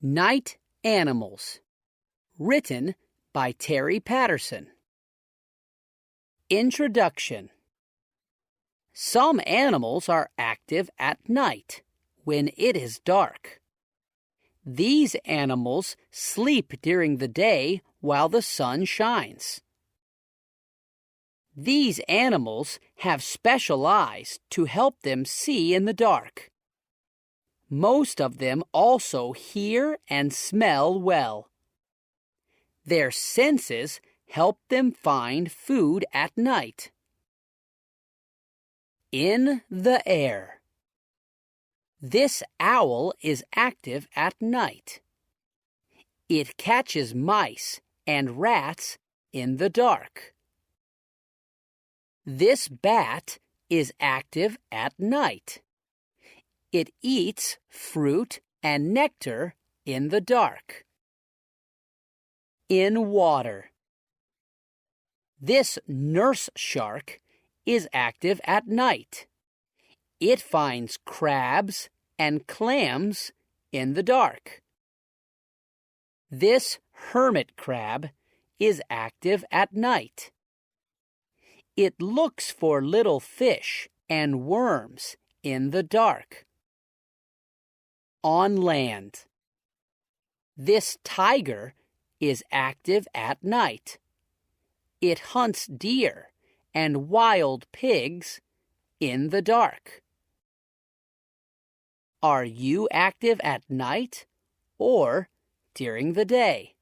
Night Animals, written by Terry Patterson. Introduction. Some animals are active at night, when it is dark. These animals sleep during the day while the sun shines. These animals have special eyes to help them see in the dark. Most of them also hear and smell well. Their senses help them find food at night. In the air. This owl is active at night. It catches mice and rats in the dark. This bat is active at night. It eats fruit and nectar in the dark. In water. This nurse shark is active at night. It finds crabs and clams in the dark. This hermit crab is active at night. It looks for little fish and worms in the dark. On land. This tiger is active at night. It hunts deer and wild pigs in the dark. Are you active at night or during the day?